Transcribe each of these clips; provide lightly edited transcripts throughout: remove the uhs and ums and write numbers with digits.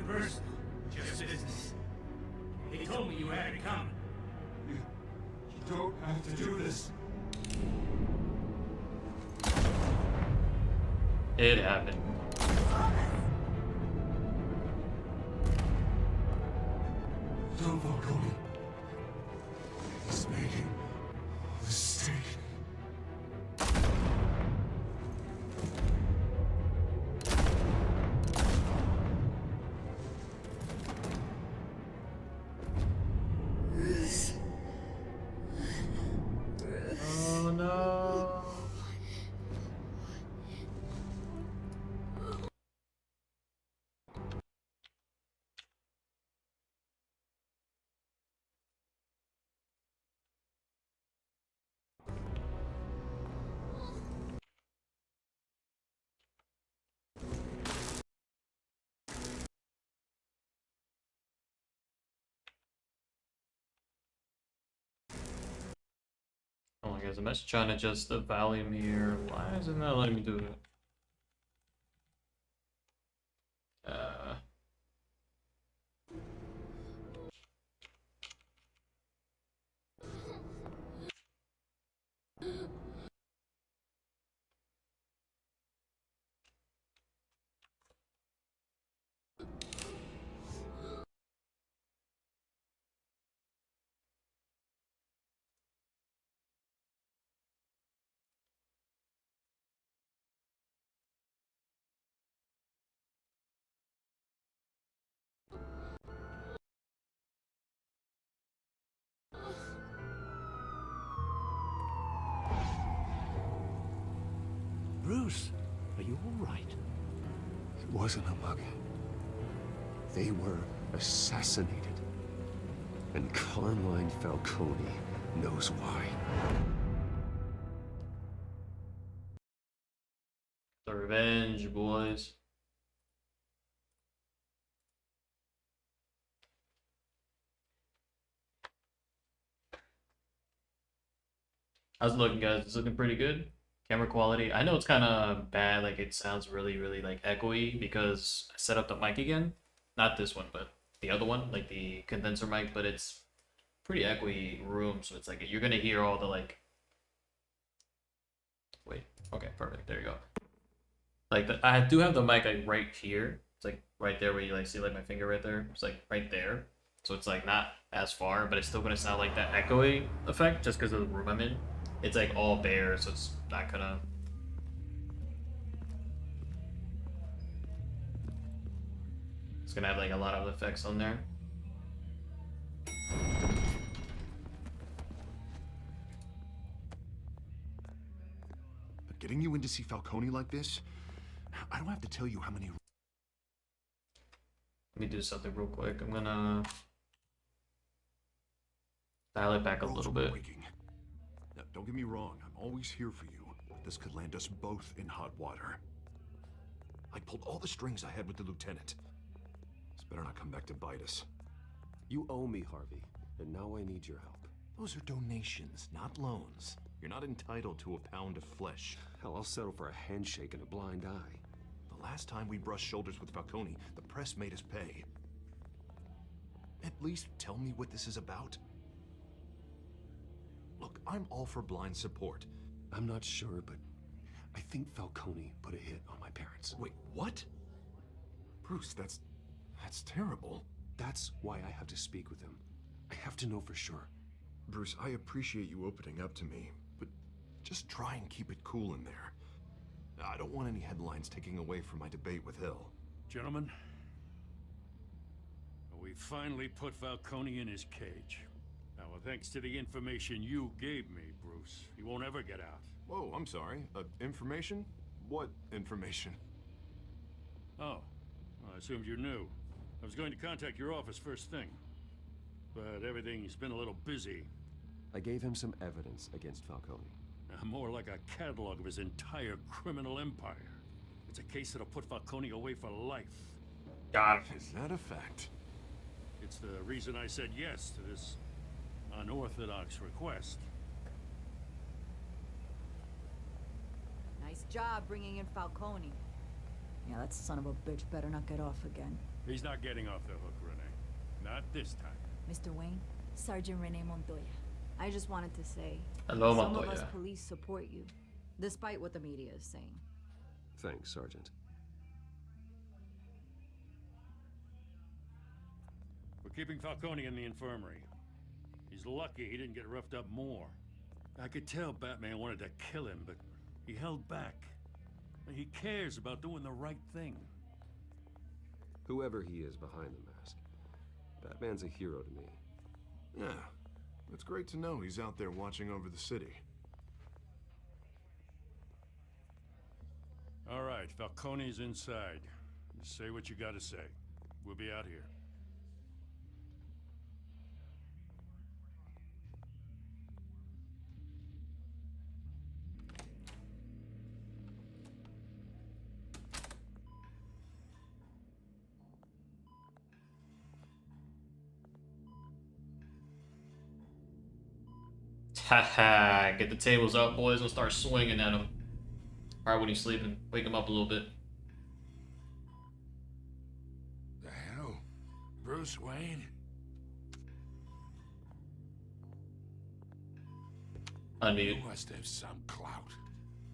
personal, just business. He told me you had it coming. You don't have to do this. It happened. Don't Falcone. He's making a mistake. Oh no. Oh my god, I'm just trying to adjust the volume here. Why is it not letting me do it? Bruce, are you all right? It wasn't a mug. They were assassinated. And Carmine Falcone knows why. The revenge, boys. How's it looking, guys? It's looking pretty good. Camera quality. I know it's kind of bad. Like, it sounds really, really, like, echoey because I set up the mic again. Not this one, but the other one, like the condenser mic, but it's pretty echoey room, so it's like you're gonna hear all the, like... Wait. Okay, perfect. There you go. Like, I do have the mic, like, right here. It's, like, right there where you, like, see, like, my finger right there. It's, like, right there. So it's, like, not as far, but it's still gonna sound like that echoey effect just because of the room I'm in. It's like all bare, so it's not gonna... It's gonna have like a lot of effects on there. But getting you in to see Falcone like this, I don't have to tell you how many... Let me do something real quick. I'm gonna dial it back a little bit. Now, don't get me wrong, I'm always here for you. But this could land us both in hot water. I pulled all the strings I had with the lieutenant. This better not come back to bite us. You owe me, Harvey, and now I need your help. Those are donations, not loans. You're not entitled to a pound of flesh. Hell, I'll settle for a handshake and a blind eye. The last time we brushed shoulders with Falcone, the press made us pay. At least tell me what this is about. Look, I'm all for blind support. I'm not sure, but I think Falcone put a hit on my parents. Wait, what? Bruce, that's terrible. That's why I have to speak with him. I have to know for sure. Bruce, I appreciate you opening up to me, but just try and keep it cool in there. I don't want any headlines taking away from my debate with Hill. Gentlemen, we finally put Falcone in his cage. Now, thanks to the information you gave me, Bruce, he won't ever get out. Whoa, I'm sorry. Information? What information? Oh, well, I assumed you knew. I was going to contact your office first thing, but everything's been a little busy. I gave him some evidence against Falcone. More like a catalog of his entire criminal empire. It's a case that'll put Falcone away for life. God. Is that a fact? It's the reason I said yes to this unorthodox request. Nice job bringing in Falcone. Yeah, that son of a bitch better not get off again. He's not getting off the hook, Renee. Not this time. Mr. Wayne, Sergeant Rene Montoya. I just wanted to say, Hello, some of us Montoya. police support you, despite what the media is saying. Thanks, Sergeant. We're keeping Falcone in the infirmary. He's lucky he didn't get roughed up more. I could tell Batman wanted to kill him, but he held back. He cares about doing the right thing. Whoever he is behind the mask, Batman's a hero to me. Yeah, it's great to know he's out there watching over the city. All right, Falcone's inside. Just say what you gotta say. We'll be out here. Haha, get the tables up, boys, and start swinging at him. Right when he's sleeping. Wake him up a little bit. The hell? Bruce Wayne? You Unmute. must have some clout.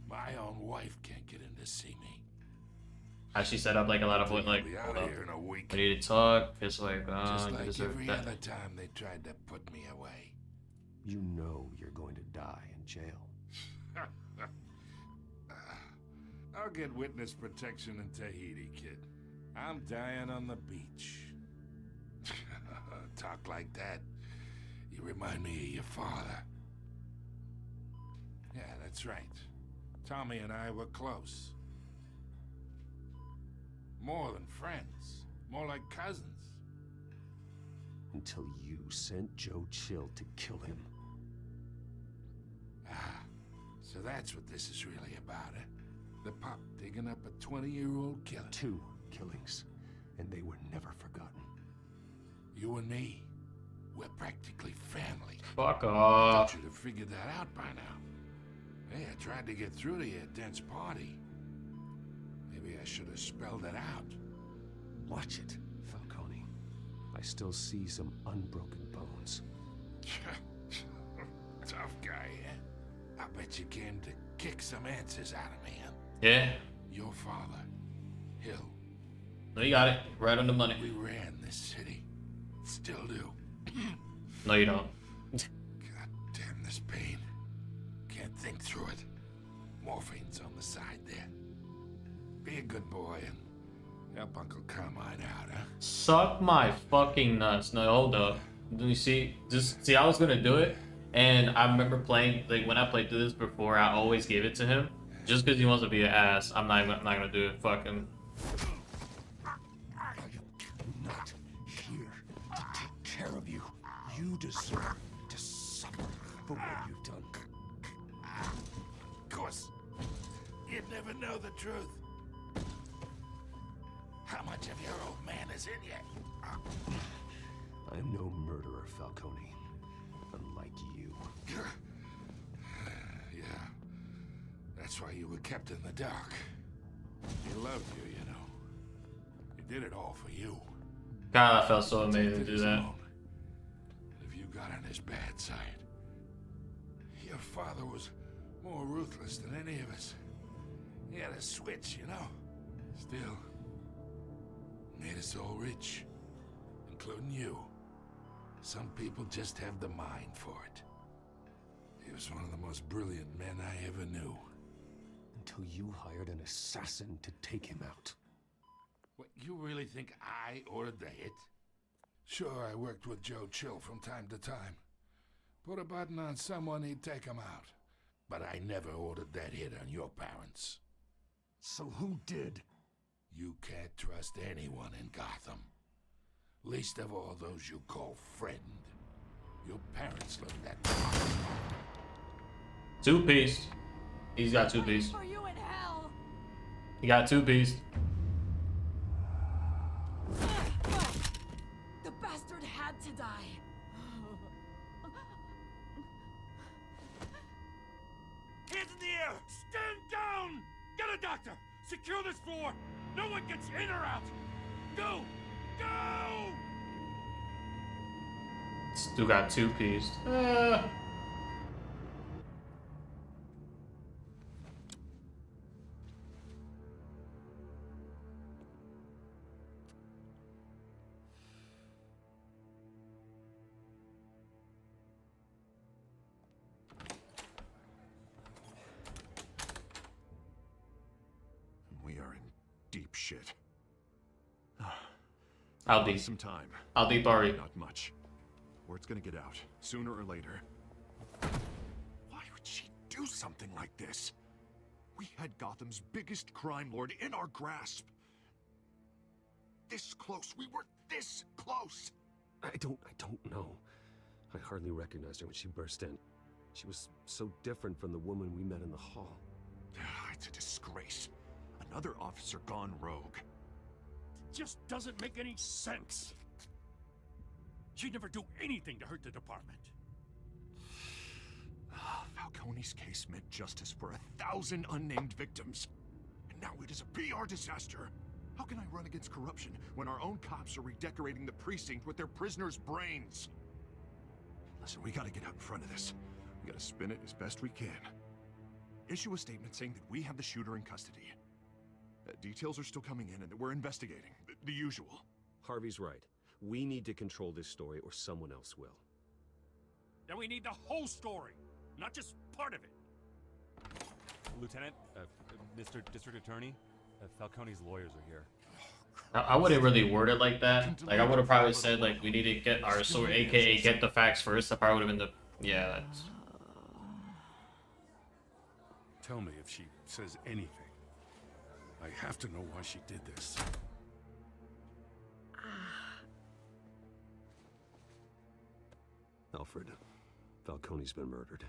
My own wife can't get in to see me. Actually set up like a lot of point, like, I'll be hold out up. here in a week. We need to talk. It's like, Just you like deserve every that. other time they tried to put me away. You know you're going to die in jail. I'll get witness protection in Tahiti, kid. I'm dying on the beach. Talk like that. You remind me of your father. Yeah, that's right. Tommy and I were close. More than friends. More like cousins. Until you sent Joe Chill to kill him. Ah, so that's what this is really about, eh? The pup digging up a 20-year-old killer. 2 killings, and they were never forgotten. You and me, we're practically family. Fuck off. Thought you'd have figured that out by now. Hey, I tried to get through to you at Dent's party. Maybe I should have spelled it out. Watch it, Falcone. I still see some unbroken bones. Tough guy, eh? I bet you came to kick some answers out of me, huh? Yeah. Your father, Hill. No, you got it. Right on the money. We ran this city. Still do. No, you don't. God damn this pain. Can't think through it. Morphine's on the side there. Be a good boy and help Uncle Carmine out, huh? Suck my fucking nuts. No, hold up. Do you see? Just see, I was gonna do it, and I remember playing, like, when I played through this before, I always gave it to him. Just because he wants to be an ass, I'm not gonna do it. Fuck him. I am not here to take care of you. You deserve to suffer for what you've done. Of course. You'd never know the truth. How much of your old man is in you? I'm no murderer, Falcone. Unlike you. Yeah. That's why you were kept in the dark. He loved you, you know. He did it all for you. God, I felt so amazing to Take do his that. own. If you got on his bad side. Your father was more ruthless than any of us. He had a switch, you know. Still, made us all rich, including you. Some people just have the mind for it. He was one of the most brilliant men I ever knew. Until you hired an assassin to take him out. What, you really think I ordered the hit? Sure, I worked with Joe Chill from time to time. Put a button on someone, he'd take him out. But I never ordered that hit on your parents. So who did? You can't trust anyone in Gotham. Least of all those you call friend. Your parents learned that. 2 piece. He's got 2 piece. For you in hell. He got 2 piece. The bastard had to die. Hands in the air! Stand down! Get a doctor! Secure this floor! No one gets in or out! Go! Go! Still got 2 pieced. We are in deep shit. How deep? Some time. How deep are you? Not much. Word's gonna get out, sooner or later. Why would she do something like this? We had Gotham's biggest crime lord in our grasp. This close. We were this close. I don't know. I hardly recognized her when she burst in. She was so different from the woman we met in the hall. It's a disgrace. Another officer gone rogue. It just doesn't make any sense. She'd never do anything to hurt the department. Falcone's case meant justice for 1,000 unnamed victims. And now it is a PR disaster. How can I run against corruption when our own cops are redecorating the precinct with their prisoners' brains? Listen, we gotta get out in front of this. We gotta spin it as best we can. Issue a statement saying that we have the shooter in custody. Details are still coming in and that we're investigating. The usual. Harvey's right. We need to control this story or someone else will. Then we need the whole story, not just part of it. Lieutenant, Mr. District Attorney, Falcone's lawyers are here. I wouldn't really word it like that. Like, I would have probably said, like, we need to get our story, aka get the facts first. That probably would have been the... Yeah, that's... Tell me if she says anything. I have to know why she did this. Alfred, Falcone's been murdered.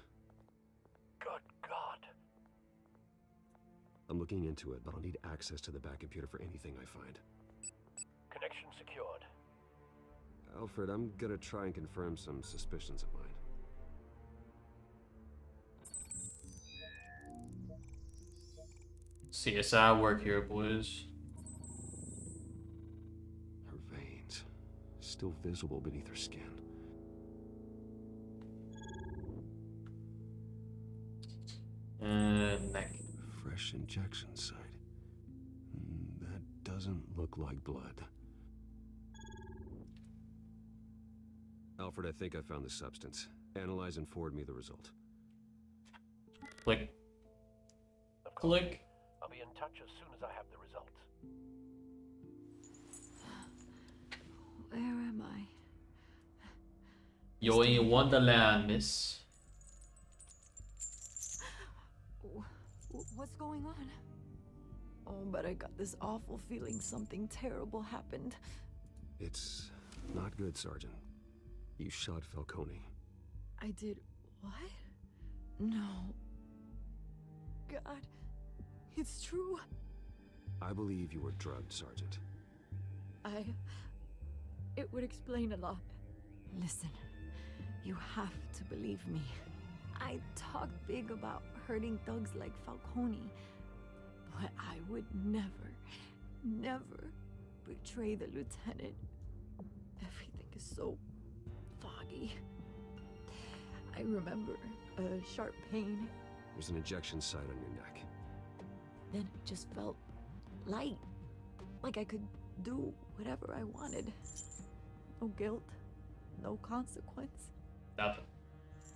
Good God. I'm looking into it, but I'll need access to the back computer for anything I find. Connection secured. Alfred, I'm gonna try and confirm some suspicions of mine. CSI work here, boys. Her veins, still visible beneath her skin. Neck. Fresh injection site. That doesn't look like blood. Alfred, I think I found the substance. Analyze and forward me the result. Click. Of course. Click. I'll be in touch as soon as I have the results. Where am I? You're in Wonderland, miss. What's going on? Oh, but I got this awful feeling something terrible happened. It's not good, Sergeant. You shot Falcone. I did what? No. God, it's true. I believe you were drugged, Sergeant. It would explain a lot. Listen, you have to believe me. I talk big about hurting thugs like Falcone, but I would never, never betray the lieutenant. Everything is so foggy. I remember a sharp pain. There's an injection site on your neck. Then it just felt light, like I could do whatever I wanted. No guilt, no consequence. Nothing.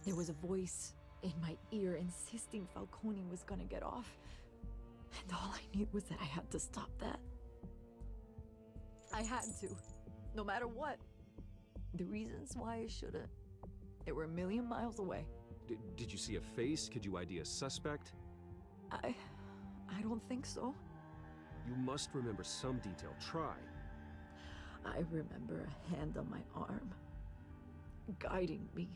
There was a voice in my ear insisting Falcone was gonna get off. And all I knew was that I had to stop that. I had to, no matter what. The reasons why I should've, they were a million miles away. Did you see a face? Could you ID a suspect? I don't think so. You must remember some detail. Try. I remember a hand on my arm, guiding me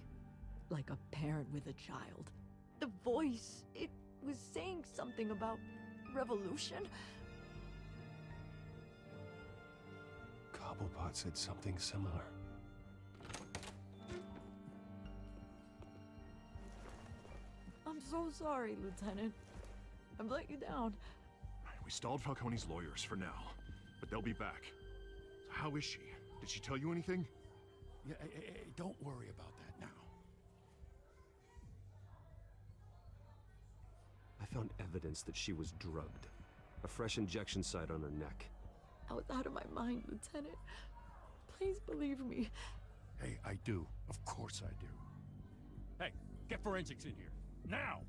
like a parent with a child. The voice, it was saying something about revolution. Cobblepot said something similar. I'm so sorry, Lieutenant. I've let you down. We We stalled Falcone's lawyers for now, but they'll be back. So how is she? Did she tell you anything? Yeah, don't worry about that now. I found evidence that she was drugged. A fresh injection site on her neck. I was out of my mind, Lieutenant. Please believe me. Hey, I do. Of course I do. Hey, get forensics in here. Now!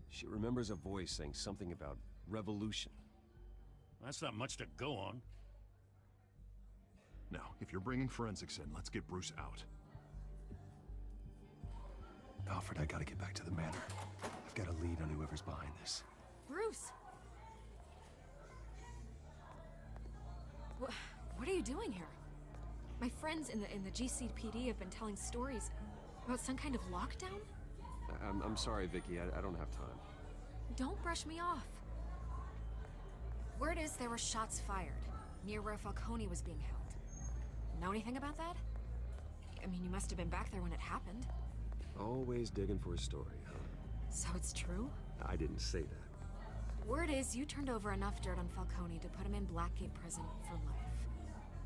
She remembers a voice saying something about revolution. That's not much to go on. Now, if you're bringing forensics in, let's get Bruce out. Alfred, I gotta get back to the manor. I've got a lead on whoever's behind this. Bruce! What are you doing here? My friends in the GCPD have been telling stories about some kind of lockdown? I'm sorry, Vicky. I don't have time. Don't brush me off. Word is there were shots fired near where Falcone was being held. Know anything about that? I mean, you must have been back there when it happened. Always digging for a story, huh? So it's true? I didn't say that. Word is you turned over enough dirt on Falcone to put him in Blackgate Prison for life.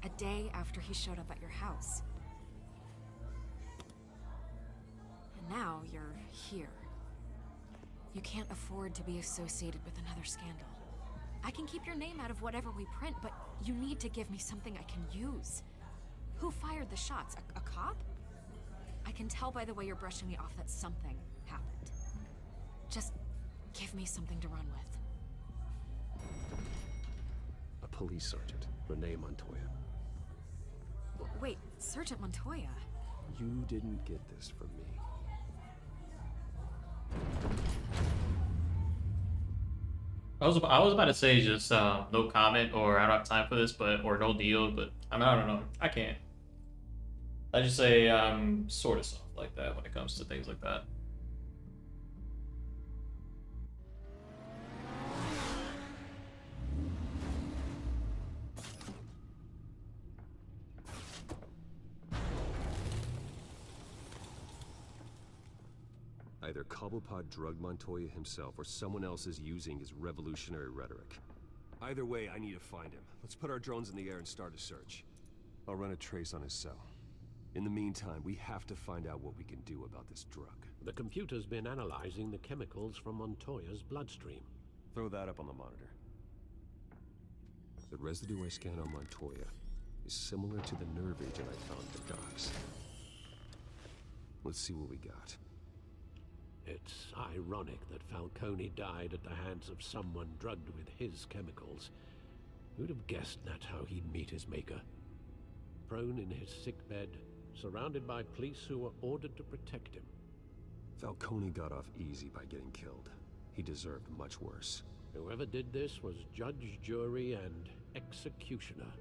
A day after he showed up at your house. And now you're here. You can't afford to be associated with another scandal. I can keep your name out of whatever we print, but you need to give me something I can use. Who fired the shots? A cop? I can tell by the way you're brushing me off that something happened. Just give me something to run with. A police sergeant, Renee Montoya. Wait, Sergeant Montoya? You didn't get this from me. I was about to say just no comment or I don't have time for this, or no deal, but I don't know. I can't. I just say I'm sort of soft like that when it comes to things like that. Either Cobblepot drugged Montoya himself or someone else is using his revolutionary rhetoric. Either way, I need to find him. Let's put our drones in the air and start a search. I'll run a trace on his cell. In the meantime, we have to find out what we can do about this drug. The computer's been analyzing the chemicals from Montoya's bloodstream. Throw that up on the monitor. The residue I scanned on Montoya is similar to the nerve agent I found at the docks. Let's see what we got. It's ironic that Falcone died at the hands of someone drugged with his chemicals. Who'd have guessed that's how he'd meet his maker? Prone in his sickbed, surrounded by police who were ordered to protect him. Falcone got off easy by getting killed. He deserved much worse. Whoever did this was judge, jury, and executioner.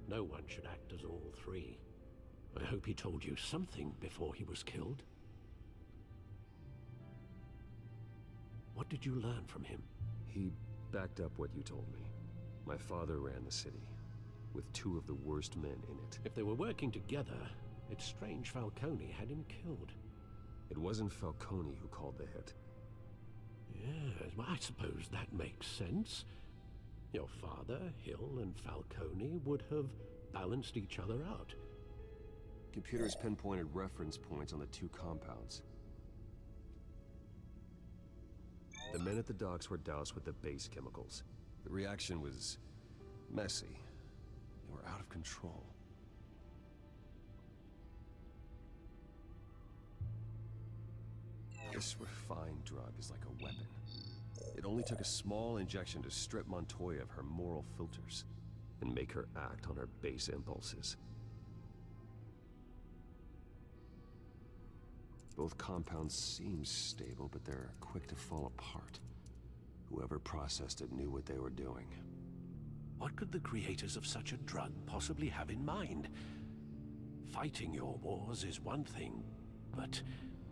No one should act as all three. I hope he told you something before he was killed. What did you learn from him? He backed up what you told me. My father ran the city, with two of the worst men in it. If they were working together, it's strange Falcone had him killed. It wasn't Falcone who called the hit. Yes, well, I suppose that makes sense. Your father, Hill, and Falcone would have balanced each other out. Computers pinpointed reference points on the two compounds. The men at the docks were doused with the base chemicals. The reaction was messy. They were out of control. This refined drug is like a weapon. It only took a small injection to strip Montoya of her moral filters and make her act on her base impulses. Both compounds seem stable, but they're quick to fall apart. Whoever processed it knew what they were doing. What could the creators of such a drug possibly have in mind? Fighting your wars is one thing, but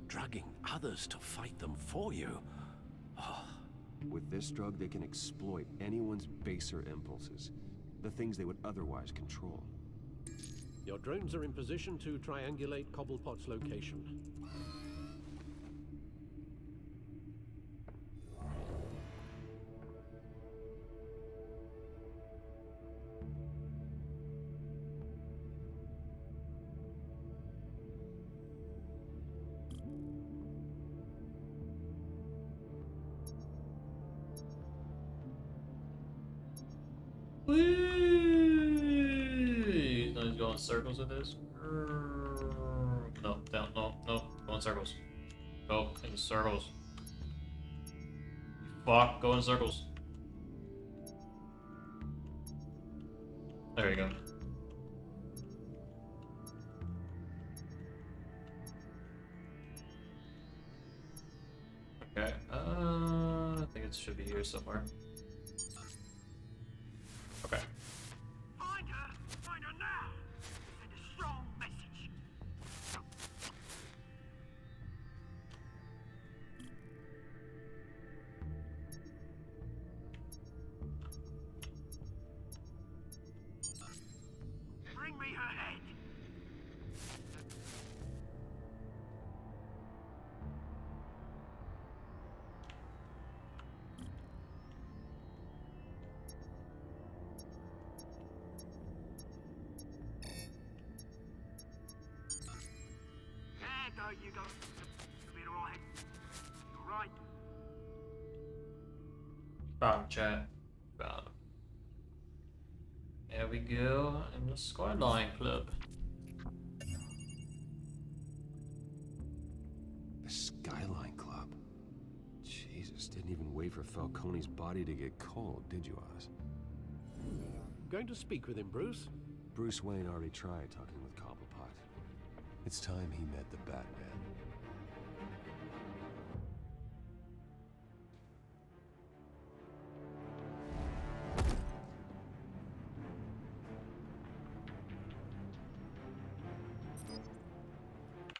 drugging others to fight them for you? Oh. With this drug, they can exploit anyone's baser impulses, the things they would otherwise control. Your drones are in position to triangulate Cobblepot's location. Whee! No, he's going in circles with this. No, down, no, no. Go in circles. Go in circles. Fuck, go in circles. There you go. Okay, I think it should be here somewhere. Okay. Find her! Find her now! Send a strong message! Bring me her head! There you go. You'll be alright. You're right. Found him, chat. Found him. There we go. In the Skyline Club. The Skyline Club? Jesus, didn't even wait for Falcone's body to get cold, did you, Oz? Going to speak with him, Bruce? Bruce Wayne already tried talking with Cobblepot. It's time he met the Batman.